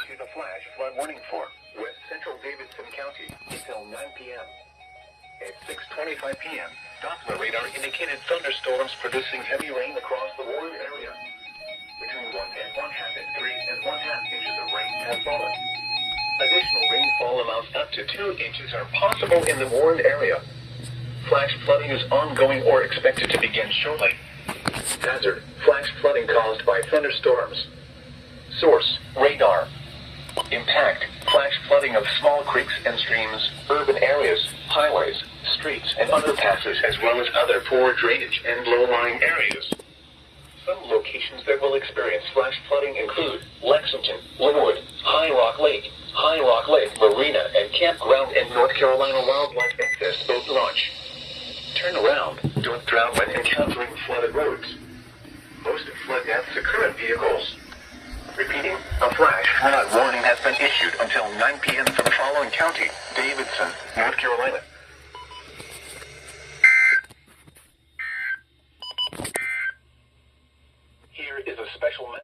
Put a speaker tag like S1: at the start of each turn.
S1: issued a flash flood warning for West Central Davidson County until 9 p.m. At 6:25 p.m., Doppler radar indicated thunderstorms producing heavy rain across the Warren area. Between 1 and 1/2 and 3 and 1/2 inches of rain have fallen. Additional rainfall amounts up to 2 inches are possible in the Warren area. Flash flooding is ongoing or expected to begin shortly. Hazard: flash flooding caused by thunderstorms. Source: radar. Impact: flash flooding of small creeks and streams, urban areas, highways, streets, and underpasses, as well as other poor drainage and low-lying areas. Some locations that will experience flash flooding include Lexington, Linwood, High Rock Lake, Marina, and Campground, and North Carolina Wildlife Access Boat Launch. Turn around. Don't drown when encountering flooded roads. Most flood deaths occur in vehicles. Repeating, a flash flood warning has been issued until 9 p.m. for the following county: Davidson, North Carolina. Here is a special